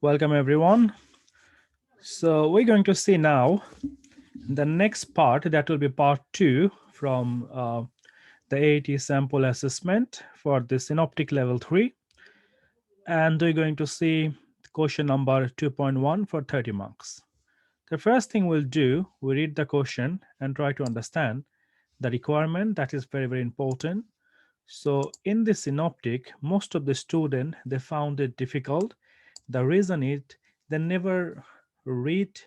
Welcome everyone. So we're going to see now the next part, that will be part 2 from the AAT sample assessment for the Synoptic level 3, and we're going to see question number 2.1 for 30 marks. The first thing we'll do, we read the question and try to understand the requirement. That is very, very important. So in the Synoptic, most of the students, they found it difficult. The reason is they never read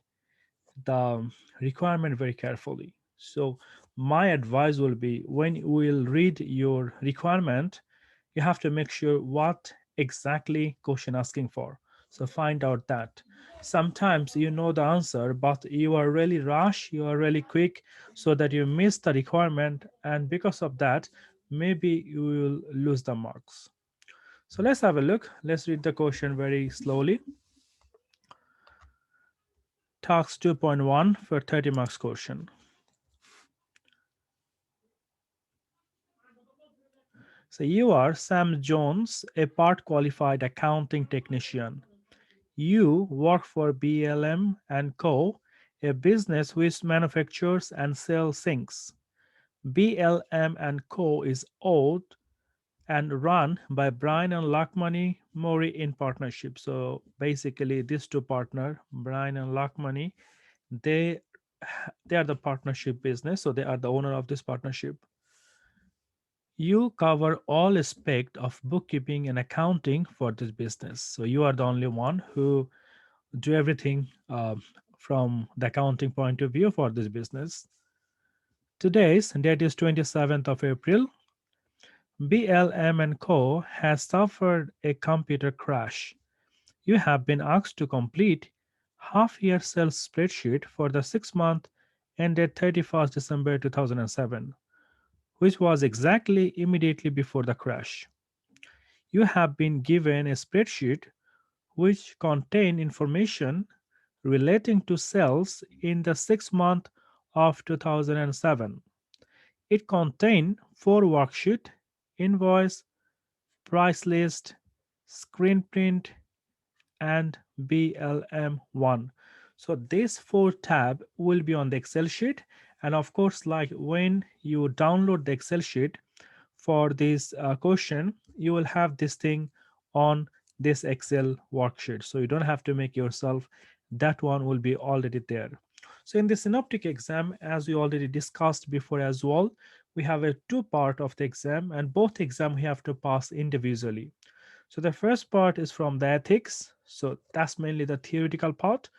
the requirement very carefully. So my advice will be, when you will read your requirement, you have to make sure what exactly question asking for. So find out that. Sometimes you know the answer, but you are really rush, you are really quick, so that you miss the requirement, and because of that, maybe you will lose the marks. So let's have a look. Let's read the question very slowly. Task 2.1 for 30 marks question. So you are Sam Jones, a part qualified accounting technician. You work for BLM and Co., a business which manufactures and sells sinks. BLM and Co. is owned and run by Brian and Lakmani Mori in partnership. So basically, these two partner, Brian and Lakmani, they they are the partnership business. So they are the owner of this partnership. You cover all aspect of bookkeeping and accounting for this business. So you are the only one who do everything from the accounting point of view for this business. Today's date is 27th of April. BLM and Co. has suffered a computer crash. You have been asked to complete half-year sales spreadsheet for the 6 month ended 31st December 2007, which was exactly immediately before the crash. You have been given a spreadsheet which contain information relating to sales in the 6 month of 2007. It contained four worksheets: invoice, price list, screen print, and BLM1. So these four tab will be on the Excel sheet, and of course, like when you download the Excel sheet for this question, you will have this thing on this Excel worksheet. So you don't have to make yourself, that one will be already there. So in the Synoptic exam, as we already discussed before as well, we have a two part of the exam, and both exam we have to pass individually. So the first part is from the ethics. So that's mainly the theoretical part.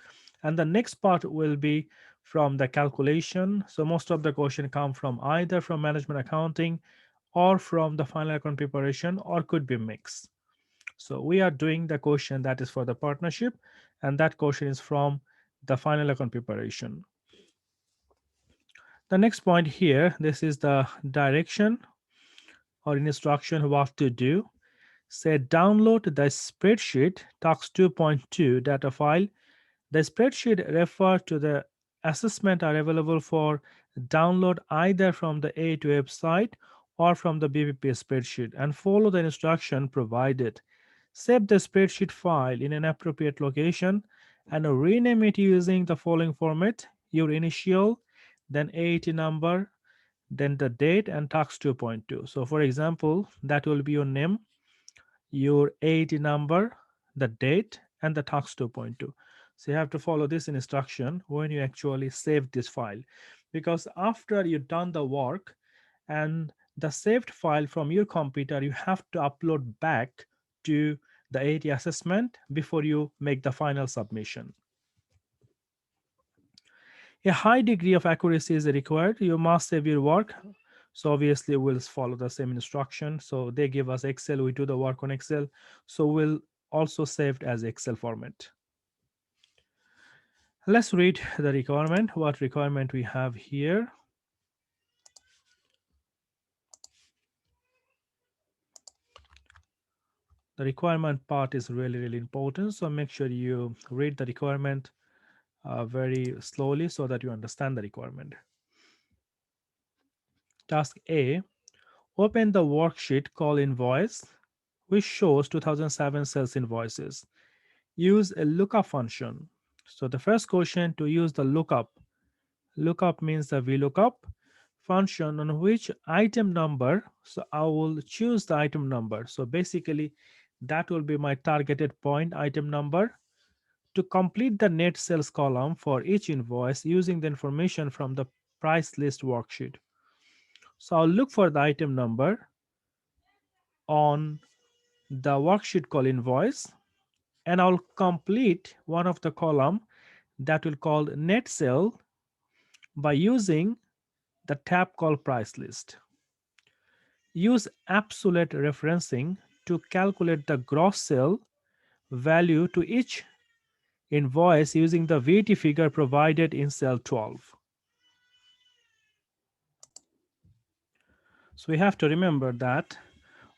And the next part will be from the calculation. So most of the question come from either from management accounting or from the final account preparation, or could be mixed. So we are doing the question that is for the partnership, and that question is from the final account preparation. The next point here, this is the direction or instruction what to do. Say download the spreadsheet tax 2.2 data file. The spreadsheet refer to the assessment are available for download either from the AAT website or from the BPP spreadsheet, and follow the instruction provided. Save the spreadsheet file in an appropriate location and rename it using the following format: your initial, then AAT number, then the date, and tax 2.2. So for example, that will be your name, your AAT number, the date, and the tax 2.2. So you have to follow this instruction when you actually save this file, because after you've done the work and the saved file from your computer, you have to upload back to the AAT assessment before you make the final submission. A high degree of accuracy is required. You must save your work. So obviously we'll follow the same instruction. So they give us Excel, we do the work on Excel. So we'll also save it as Excel format. Let's read the requirement. What requirement we have here? The requirement part is really, really important. So make sure you read the requirement very slowly so that you understand the requirement. Task A, open the worksheet called Invoice, which shows 2007 sales invoices. Use a lookup function. So the first question to use the lookup. Lookup means the VLOOKUP function on which item number. So I will choose the item number. So basically, that will be my targeted point item number to complete the net sales column for each invoice using the information from the price list worksheet. So I'll look for the item number on the worksheet called invoice, and I'll complete one of the column that will call net sale by using the tab called price list. Use absolute referencing to calculate the gross sale value to each invoice using the VAT figure provided in cell 12. So we have to remember that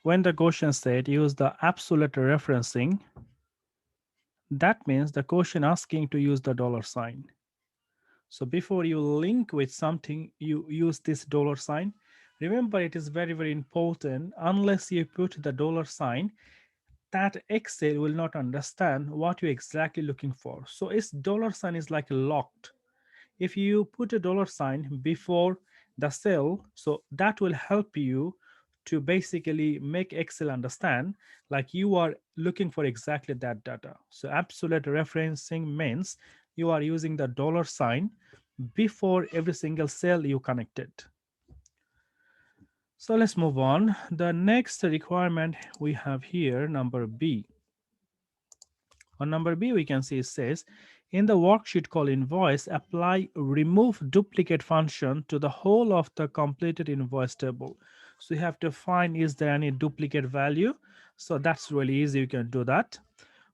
when the question said use the absolute referencing, that means the question asking to use the dollar sign. So before you link with something, you use this dollar sign. Remember, it is very, very important. Unless you put the dollar sign, that Excel will not understand what you're exactly looking for. So its dollar sign is like locked. If you put a dollar sign before the cell, so that will help you to basically make Excel understand like you are looking for exactly that data. So absolute referencing means you are using the dollar sign before every single cell you connected. So let's move on. The next requirement we have here, number B. On number B, we can see it says, in the worksheet called invoice, apply remove duplicate function to the whole of the completed invoice table. So you have to find is there any duplicate value. So that's really easy. You can do that.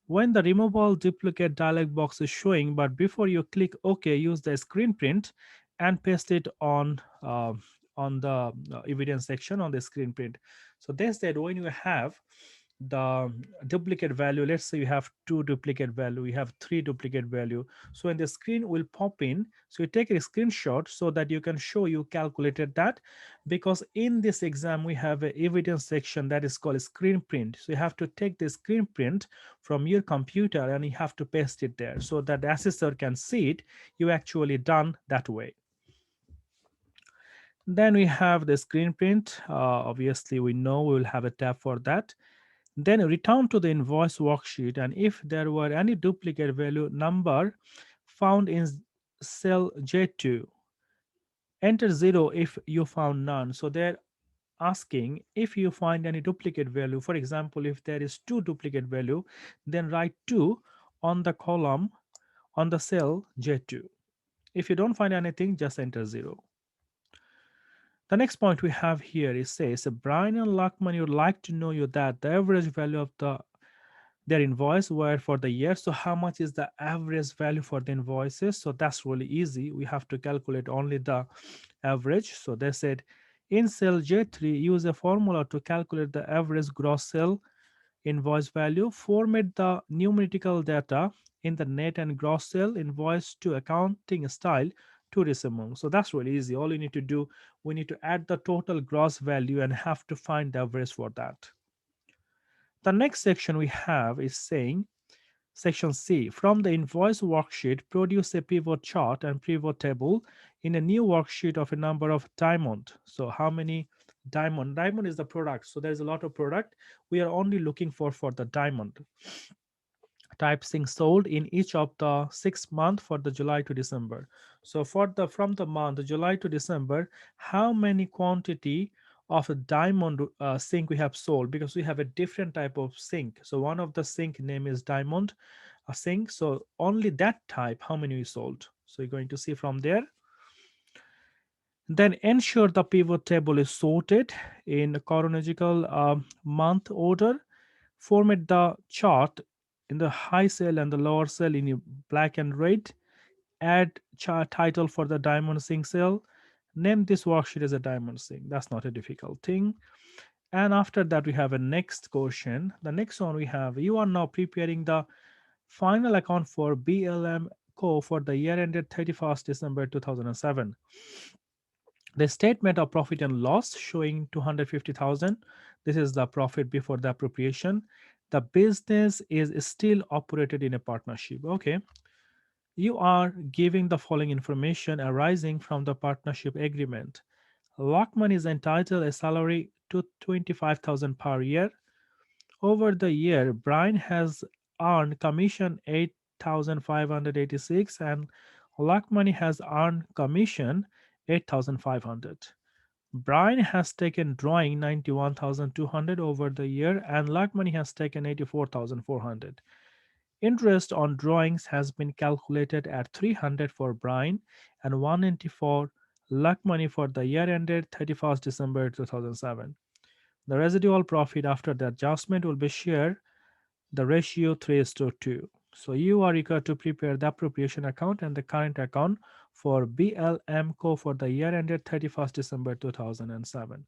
When the removable duplicate dialog box is showing, but before you click OK, use the screen print and paste it on the evidence section on the screen print. So they said when you have the duplicate value, let's say you have two duplicate value, you have three duplicate value, so when the screen will pop in, so you take a screenshot so that you can show you calculated that, because in this exam we have a evidence section that is called screen print. So you have to take the screen print from your computer and you have to paste it there so that the assessor can see it you actually done that way. Then we have the screen print. Obviously we know we will have a tab for that. Then return to the invoice worksheet, and if there were any duplicate value number found in cell J2, enter 0 if you found none. So they're asking if you find any duplicate value. For example, if there is two duplicate value, then write 2 on the column on the cell J2. If you don't find anything, just enter 0. The next point we have here is says Brian and Luckman would like to know you that the average value of their invoice were for the year. So how much is the average value for the invoices? So that's really easy. We have to calculate only the average. So they said in cell J3, use a formula to calculate the average gross sale invoice value. Format the numerical data in the net and gross sale invoice to accounting style to resume. So that's really easy. All you need to do, we need to add the total gross value and have to find the average for that. The next section we have is saying section C, from the invoice worksheet, produce a pivot chart and pivot table in a new worksheet of a number of diamond. So how many diamond? Diamond is the product. So there's a lot of product. We are only looking for the diamond type thing sold in each of the 6 months for the July to December. So for the from the month July to December, how many quantity of a diamond sink we have sold, because we have a different type of sink. So one of the sink name is diamond sink. So only that type, how many we sold. So you're going to see from there. Then ensure the pivot table is sorted in chronological month order. Format the chart in the high cell and the lower cell in black and red. Add chart title for the diamond sync cell. Name this worksheet as a diamond sync. That's not a difficult thing. And after that, we have a next question. The next one we have, you are now preparing the final account for BLM Co. for the year ended 31st December 2007. The statement of profit and loss showing 250,000. This is the profit before the appropriation. The business is still operated in a partnership. Okay. You are giving the following information arising from the partnership agreement. Lockman is entitled a salary to 25,000 per year. Over the year, Brian has earned commission 8,586 and Lockmoney has earned commission 8,500. Brian has taken drawing 91,200 over the year and Lockmoney has taken 84,400. Interest on drawings has been calculated at 300 for Brian and 190 for Lockmoney for the year ended 31st December 2007. The residual profit after the adjustment will be shared the ratio 3 is to 2. So you are required to prepare the appropriation account and the current account for BLM Co for the year ended 31st December 2007.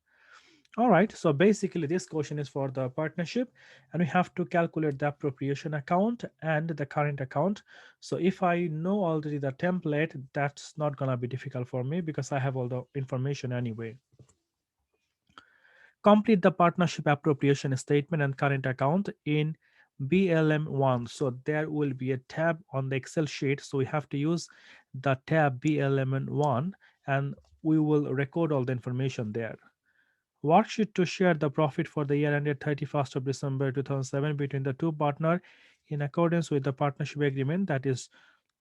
All right, so basically this question is for the partnership and we have to calculate the appropriation account and the current account. So if I know already the template, that's not going to be difficult for me because I have all the information anyway. Complete the partnership appropriation statement and current account in BLM1. So there will be a tab on the Excel sheet. So we have to use the tab BLM1 and we will record all the information there. Worksheet to share the profit for the year ended 31st of December 2007 between the two partners in accordance with the partnership agreement, that is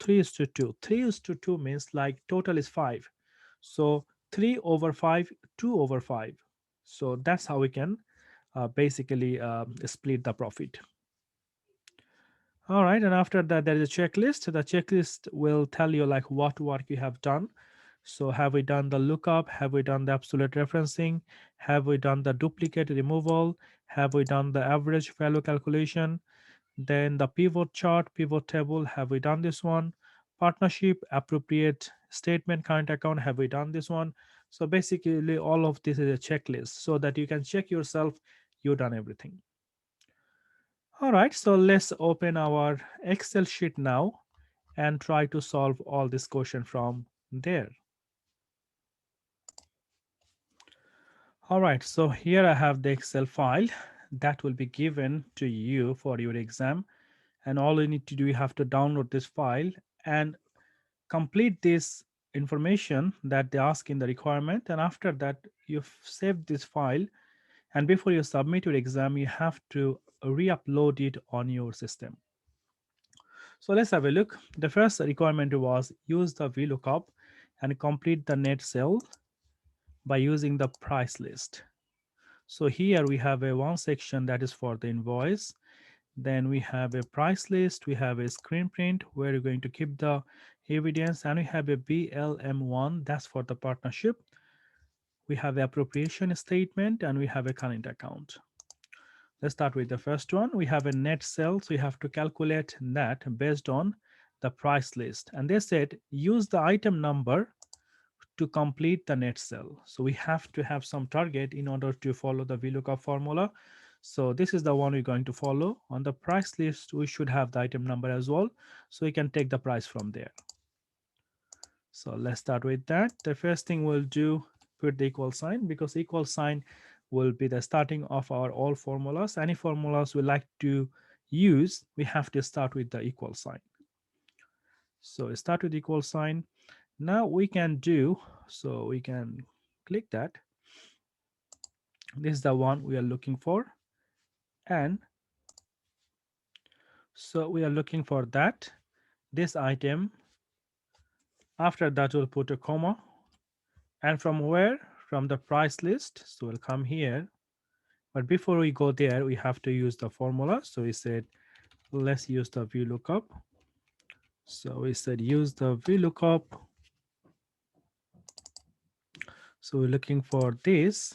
3 is to 2. 3 is to 2 means like total is 5. So 3 over 5, 2 over 5. So that's how we can basically split the profit. All right, and after that there is a checklist. The checklist will tell you like what work you have done. So have we done the lookup? Have we done the absolute referencing? Have we done the duplicate removal? Have we done the average value calculation? Then the pivot chart, pivot table, have we done this one? Partnership, appropriate statement, current account, have we done this one? So basically all of this is a checklist so that you can check yourself you've done everything. All right, so let's open our Excel sheet now and try to solve all this question from there. All right, so here I have the Excel file that will be given to you for your exam. And all you need to do, you have to download this file and complete this information that they ask in the requirement. And after that, you've saved this file. And before you submit your exam, you have to re-upload it on your system. So let's have a look. The first requirement was use the VLOOKUP and complete the net sale by using the price list. So here we have a one section that is for the invoice. Then we have a price list, we have a screen print where you're going to keep the evidence, and we have a BLM1 that's for the partnership. We have appropriation statement and we have a current account. Let's start with the first one. We have a net sale, so you have to calculate that based on the price list. And they said use the item number to complete the net sale. So we have to have some target in order to follow the VLOOKUP formula. So this is the one we're going to follow. On the price list, we should have the item number as well. So we can take the price from there. So let's start with that. The first thing we'll do, put the equal sign, because equal sign will be the starting of our all formulas. Any formulas we like to use, we have to start with the equal sign. So start with equal sign. Now we can do, so we can click that. This is the one we are looking for. And so we are looking for that, this item. After that, we'll put a comma. And from where? From the price list. So we'll come here. But before we go there, we have to use the formula. So we said, let's use the VLOOKUP. So we said, use the VLOOKUP. So we're looking for this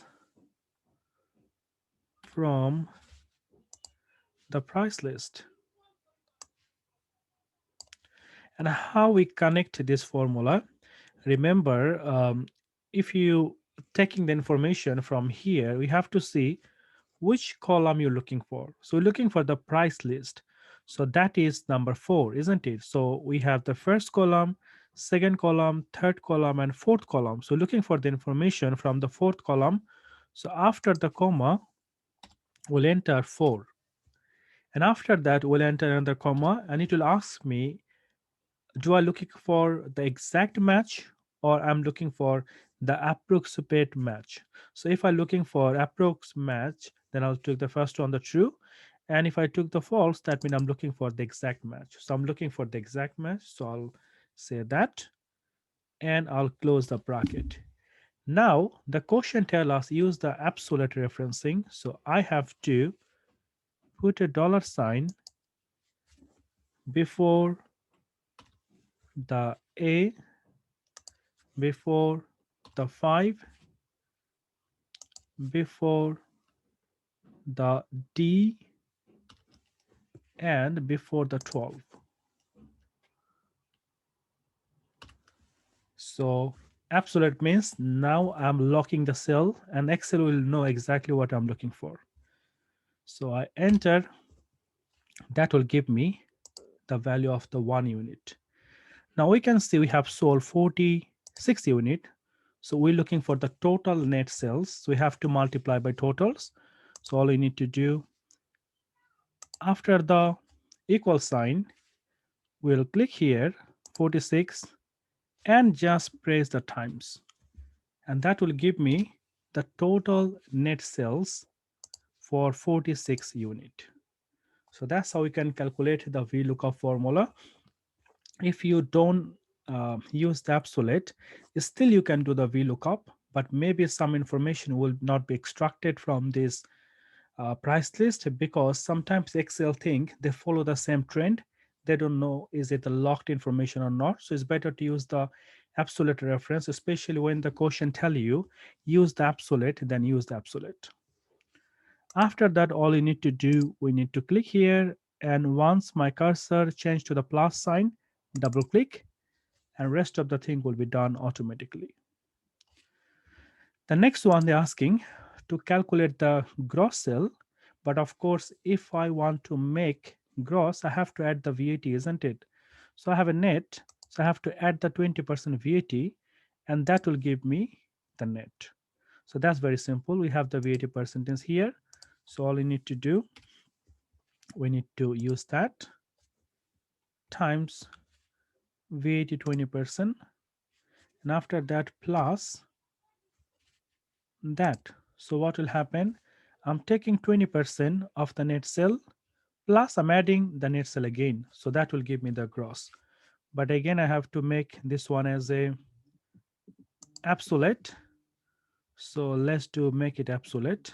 from the price list. And how we connect this formula, remember, if you taking the information from here, we have to see which column you're looking for. So we're looking for the price list. So that is number 4, isn't it? So we have the first column, second column, third column, and fourth column. So looking for the information from the fourth column. So after the comma, we'll enter 4. And after that, we'll enter another comma and it will ask me, do I looking for the exact match or I'm looking for the approximate match? So if I'm looking for approx match, then I'll take the first one, the true. And if I took the false, that means I'm looking for the exact match. So I'm looking for the exact match. So I'll say that and I'll close the bracket. Now the question tell us use the absolute referencing. So I have to put a dollar sign before the A, before the 5, before the D, and before the 12. So absolute means now I'm locking the cell and Excel will know exactly what I'm looking for. So I enter, that will give me the value of the 1 unit. Now we can see we have sold 46 unit. So we're looking for the total net sales. So we have to multiply by totals. So all we need to do after the equal sign, we'll click here 46 and just press the times. And that will give me the total net sales for 46 unit. So that's how we can calculate the VLOOKUP formula. If you don't use the absolute, still you can do the VLOOKUP, but maybe some information will not be extracted from this price list because sometimes Excel think they follow the same trend. They don't know is it a locked information or not. So it's better to use the absolute reference, especially when the question tell you use the absolute, then use the absolute. After that, all you need to do, we need to click here, and once my cursor change to the plus sign, double click, and rest of the thing will be done automatically. The next one they're asking to calculate the gross sale, but of course, if I want to make gross, I have to add the VAT, isn't it? So I have a net, so I have to add the 20% VAT, and that will give me the net. So that's very simple. We have the VAT percentage here. So all we need to do, we need to use that times VAT 20%, and after that plus that. So what will happen? I'm taking 20% of the net sale plus I'm adding the net sale again. So that will give me the gross. But again, I have to make this one as a absolute. So let's do make it absolute.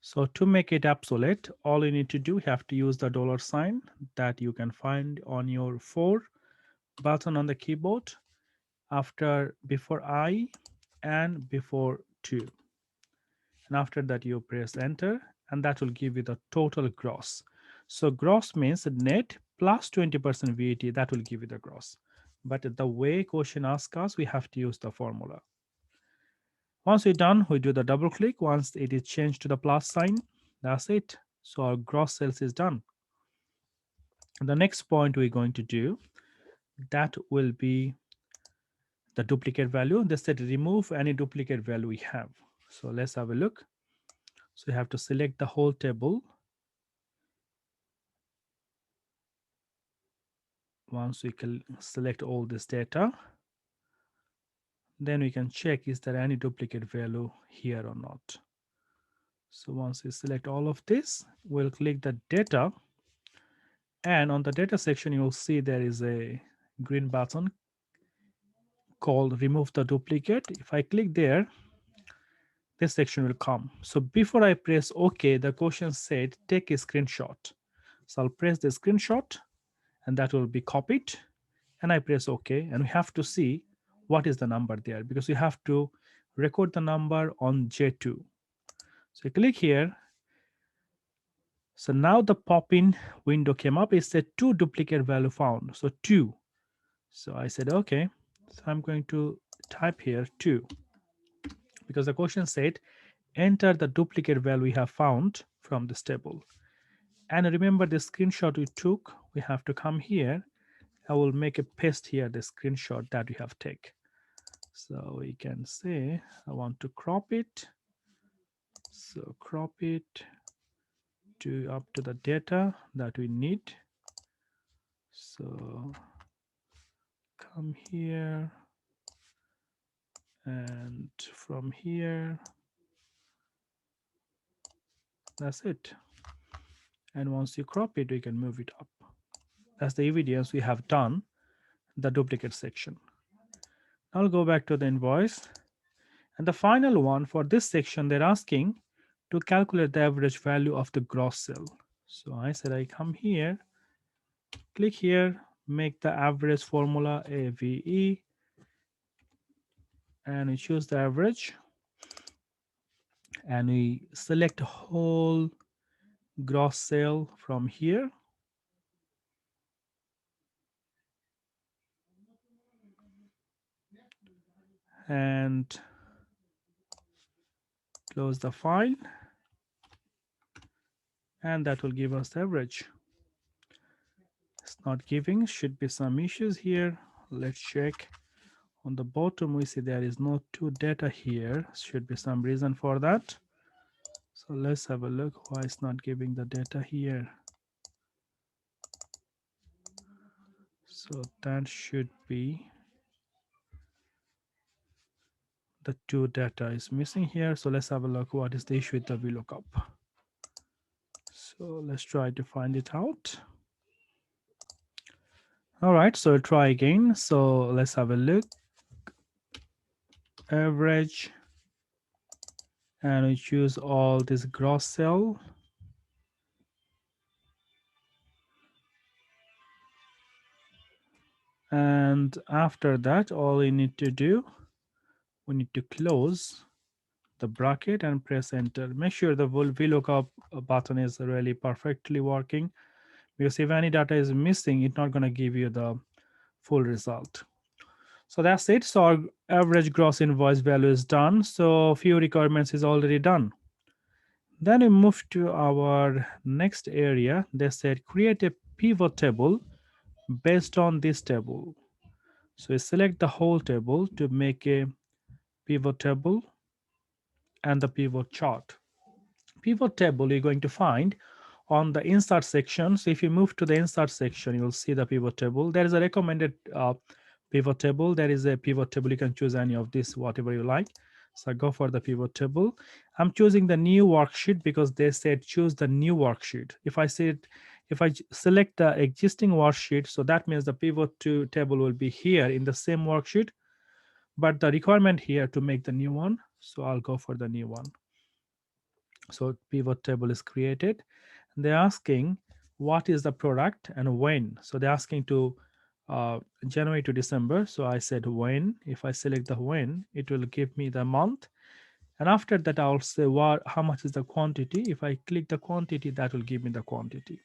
So to make it absolute, all you need to do, you have to use the dollar sign that you can find on your 4 button on the keyboard after before I and before 2. And after that you press enter and that will give you the total gross. So gross means net plus 20% VAT, that will give you the gross. But the way question asks us, we have to use the formula. Once we're done, we do the double click. Once it is changed to the plus sign, that's it. So our gross sales is done. The next point we're going to do, that will be the duplicate value. They said remove any duplicate value we have. So let's have a look. So you have to select the whole table. Once we can select all this data, then we can check is there any duplicate value here or not. So once we select all of this, we'll click the data, and on the data section you'll see there is a green button called remove the duplicate. If I click there, this section will come. So before I press OK, the question said take a screenshot. So I'll press the screenshot and that will be copied, and I press OK, and we have to see what is the number there because we have to record the number on J2. So I click here. So now the pop-in window came up. It said 2 duplicate value found. So 2. So I said okay. So I'm going to type here 2 because the question said enter the duplicate value we have found from this table. And remember the screenshot we took, we have to come here. I will make a paste here the screenshot that we have taken. So we can say I want to crop it. So crop it to up to the data that we need. So come here, and from here, that's it. And once you crop it, we can move it up. That's the evidence we have done the duplicate section. Now I'll go back to the invoice. And the final one for this section, they're asking to calculate the average value of the gross sale. So I said I come here, click here, make the average formula AVE, and we choose the average, and we select whole gross sale from here, and close the file, and that will give us the average. It's not giving, should be some issues here. Let's check. On the bottom we see there is no to data here, should be some reason for that. So let's have a look why it's not giving the data here. So that should be the to data is missing here. So let's have a look what is the issue with the VLOOKUP. So let's try to find it out. All right, so we'll try again. So let's have a look. Average, and we choose all this gross sale. And after that, all we need to do, we need to close the bracket and press enter. Make sure the VLOOKUP button is really perfectly working, because if any data is missing, it's not going to give you the full result. So that's it. So our average gross invoice value is done. So few requirements is already done. Then we move to our next area. They said create a pivot table based on this table. So we select the whole table to make a pivot table and the pivot chart. Pivot table you're going to find on the insert section. So if you move to the insert section, you'll see the pivot table. There is a recommended pivot table. There is a pivot table. You can choose any of this, whatever you like. So I go for the pivot table. I'm choosing the new worksheet because they said choose the new worksheet. If I select the existing worksheet, so that means the pivot to table will be here in the same worksheet, but the requirement here to make the new one. So I'll go for the new one. So pivot table is created. They're asking what is the product and when. So they're asking to January to December. So I said when. If I select the when, it will give me the month. And after that, I'll say how much is the quantity. If I click the quantity, that will give me the quantity.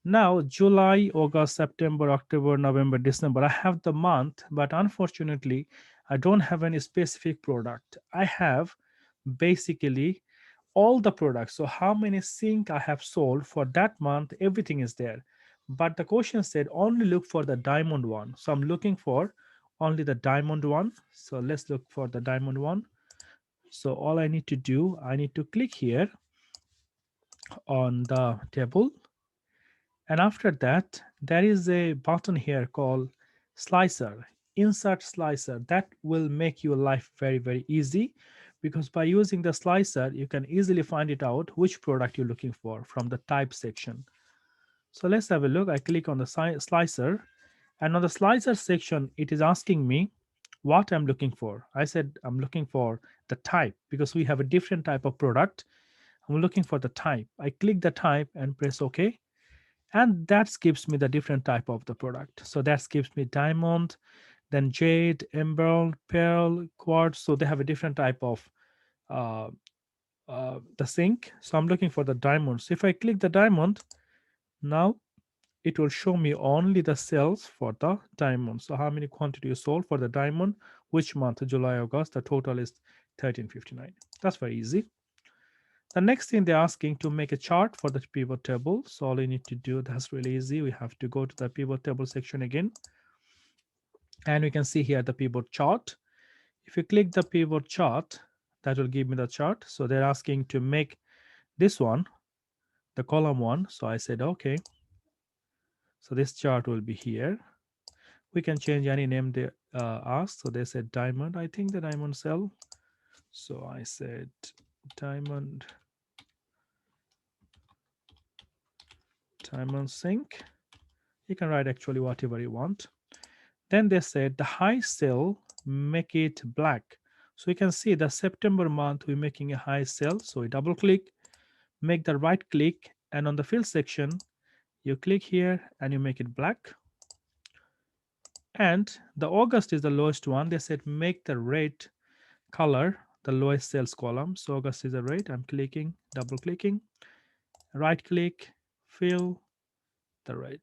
Now, July, August, September, October, November, December, I have the month, but unfortunately, I don't have any specific product. I have basically all the products. So how many sink I have sold for that month, everything is there. But the question said only look for the diamond one. So I'm looking for only the diamond one. So let's look for the diamond one. So all I need to do, I need to click here on the table. And after that, there is a button here called slicer, insert slicer. That will make your life very, very easy, because by using the slicer, you can easily find it out which product you're looking for from the type section. So let's have a look. I click on the slicer, and on the slicer section, it is asking me what I'm looking for. I said I'm looking for the type because we have a different type of product. I'm looking for the type. I click the type and press OK, and that gives me the different type of the product. So that gives me diamond, then jade, emerald, pearl, quartz. So they have a different type of uh, the sink. So I'm looking for the diamond. So if I click the diamond, now it will show me only the sales for the diamond. So how many quantity you sold for the diamond, which month, July, August, the total is 1359. That's very easy. The next thing they're asking to make a chart for the pivot table. So all you need to do, that's really easy. We have to go to the pivot table section again. And we can see here the pivot chart. If you click the pivot chart, that will give me the chart. So they're asking to make this one the column one. So I said, okay, so this chart will be here. We can change any name they asked. So they said diamond, I think the diamond cell. So I said diamond, diamond sink. You can write actually whatever you want. Then they said the high cell, make it black. So you can see the September month we're making a high cell. So we double click, make the right click, and on the fill section, you click here and you make it black. And the August is the lowest one. They said make the red color the lowest sales column. So August is the red. I'm clicking, double clicking, right click, fill the red.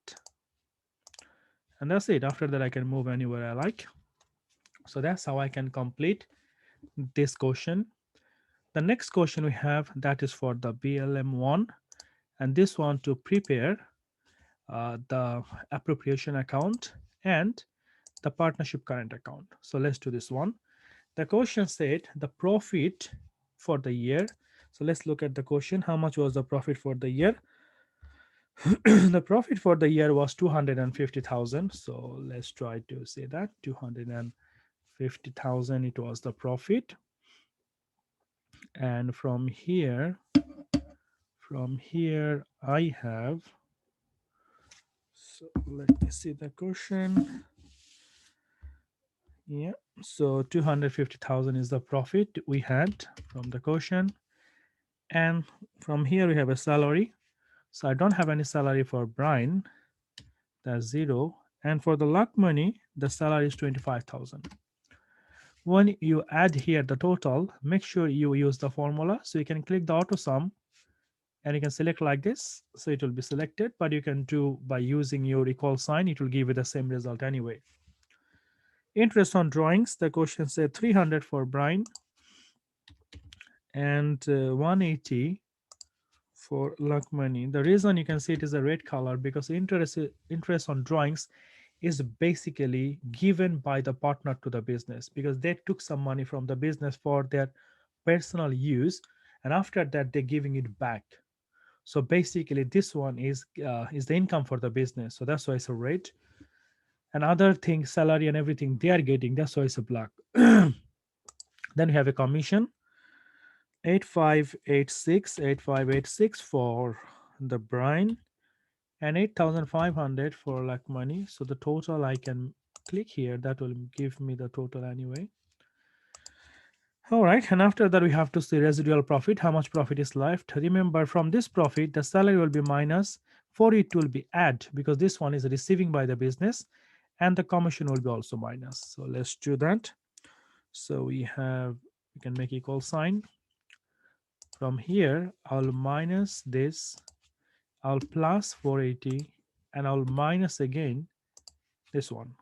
And that's it. After that, I can move anywhere I like. So that's how I can complete this question. The next question we have, that is for the BLM1, and this one to prepare the appropriation account and the partnership current account. So let's do this one. The question said the profit for the year. So let's look at the question. How much was the profit for the year? The profit for the year was 250,000. So let's try to say that 250,000 it was the profit. And from here I have, so let me see the question. Yeah, so 250,000 is the profit we had from the question. And from here we have a salary. So I don't have any salary for Brian, that's 0. And for the luck money, the salary is 25,000. When you add here the total, make sure you use the formula. So you can click the auto sum and you can select like this. So it will be selected, but you can do by using your equal sign, it will give you the same result anyway. Interest on drawings, the question said 300 for Brian and 180 for luck money. The reason you can see it is a red color because interest on drawings is basically given by the partner to the business because they took some money from the business for their personal use, and after that they're giving it back. So basically this one is the income for the business, so that's why it's a red. And other things, salary and everything they are getting, that's why it's a black. Then we have a commission 8586 for the Brian and 8500 for like money. So the total I can click here, that will give me the total anyway. All right, and after that we have to see residual profit, how much profit is left. Remember, from this profit the salary will be minus, for it will be add because this one is receiving by the business, and the commission will be also minus. So let's do that. So we can make equal sign. From here I'll minus this, I'll plus 480, and I'll minus again this one.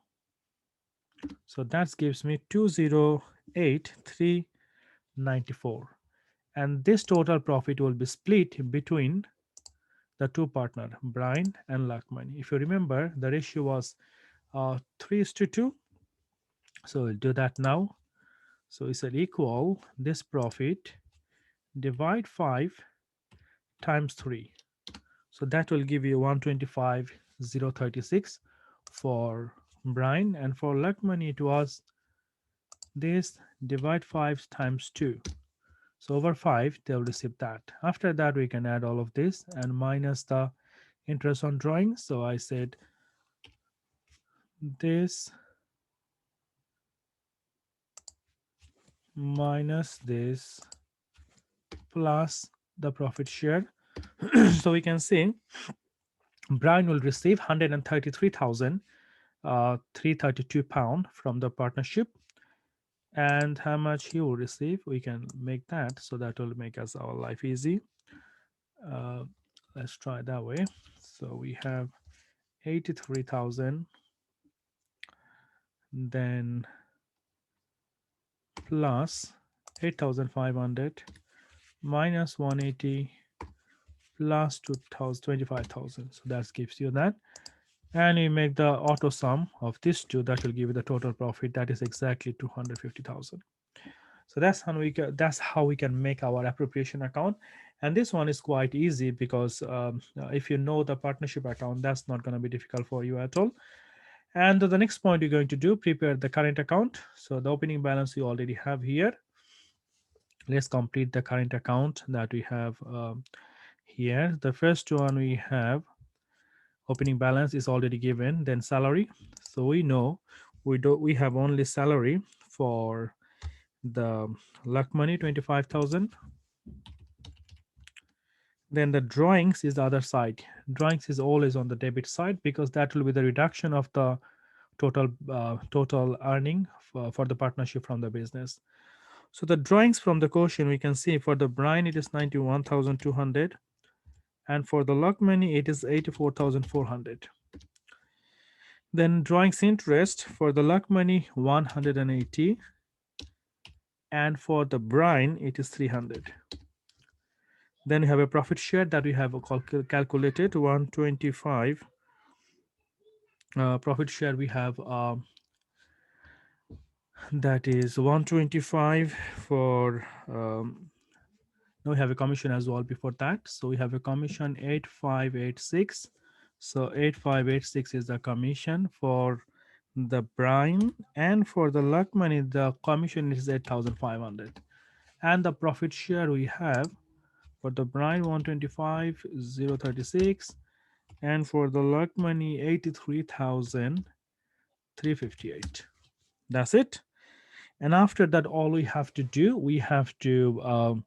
So that gives me 208,394. And this total profit will be split between the two partner, Brian and Lakman. If you remember, the ratio was 3:2. So we'll do that now. So it's an equal this profit divide 5 times 3. So that will give you 125,036 for Brian, and for Lakman it was this divide 5 times 2. So over 5 they'll receive that. After that we can add all of this and minus the interest on drawing. So I said this minus this plus the profit share. So we can see Brian will receive 133,332 pound from the partnership. And how much he will receive, we can make that, so that will make us our life easy. uh, let's try that way. So we have 83,000, then plus 8,500 minus 180 plus 25,000. So that gives you that. And you make the auto sum of these two, that will give you the total profit. That is exactly 250,000. So that's how we can make our appropriation account. And this one is quite easy because if you know the partnership account, that's not going to be difficult for you at all. And the next point you're going to do, prepare the current account. So the opening balance you already have here. Let's complete the current account that we have here. The first one we have, opening balance is already given, then salary. So we know we have only salary for the luck money 25,000. Then the drawings is the other side. Drawings is always on the debit side because that will be the reduction of the total earning for the partnership from the business. So the drawings from the quotient we can see for the brine it is 91,200, and for the luck money it is 84,400. Then drawings interest for the luck money 180, and for the brine it is 300. Then we have a profit share that we have calculated 125. Profit share we have that is 125 for now we have a commission as well before that. So we have a commission 8586. So 8586 is the commission for the brine, and for the luck money the commission is 8500. And the profit share we have for the brine 125 036, and for the luck money 83,358. That's it. And after that, all we have to do, we have to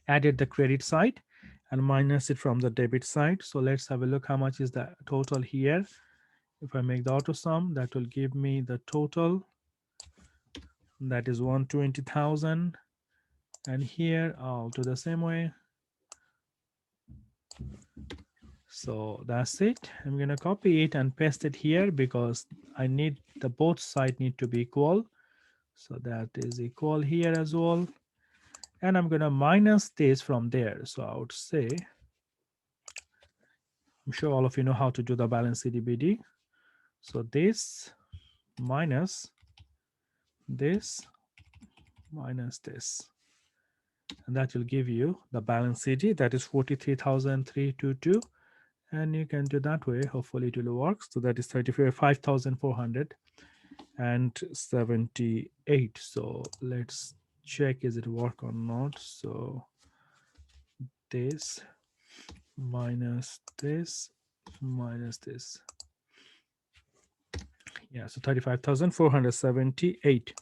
add it the credit side and minus it from the debit side. So let's have a look how much is the total here. If I make the auto sum, that will give me the total, that is 120,000. And here I'll do the same way. So that's it. I'm gonna copy it and paste it here because I need the both side need to be equal. So that is equal here as well. And I'm gonna minus this from there. So I would say, I'm sure all of you know how to do the balance CDBD. So this minus this minus this, and that will give you the balance CD, that is 43,322. And you can do that way, hopefully it will work. So that is 5,478. So let's check is it work or not. So this minus this minus this, yeah, so 35,478.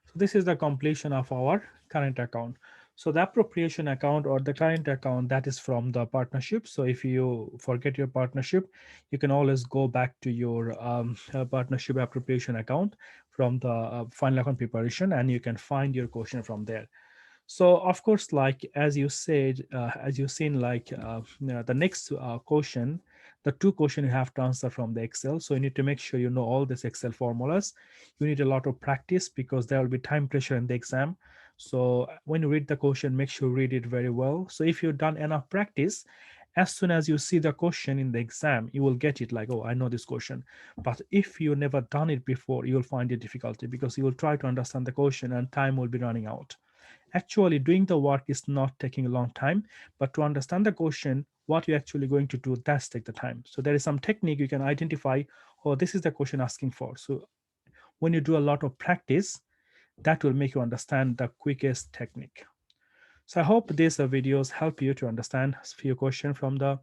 So this is the completion of our current account. So the appropriation account or the current account, that is from the partnership. So if you forget your partnership, you can always go back to your partnership appropriation account from the final account preparation, and you can find your question from there. So of course, like as you said, as you've seen, like the next question, the two question you have to answer from the Excel. So you need to make sure you know all these Excel formulas. You need a lot of practice because there will be time pressure in the exam. So when you read the question, make sure you read it very well. So if you've done enough practice, as soon as you see the question in the exam, you will get it like, oh, I know this question. But if you never done it before, you will find it difficulty because you will try to understand the question and time will be running out. Actually doing the work is not taking a long time, but to understand the question what you're actually going to do, that's take the time. So there is some technique you can identify, oh, this is the question asking for. So when you do a lot of practice, that will make you understand the quickest technique. So I hope these videos help you to understand a few questions from the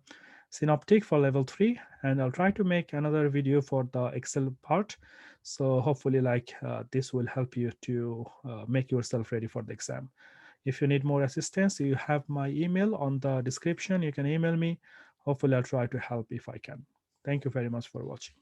Synoptic for level 3, and I'll try to make another video for the Excel part. So hopefully like this will help you to make yourself ready for the exam. If you need more assistance, you have my email on the description. You can email me. Hopefully I'll try to help if I can. Thank you very much for watching.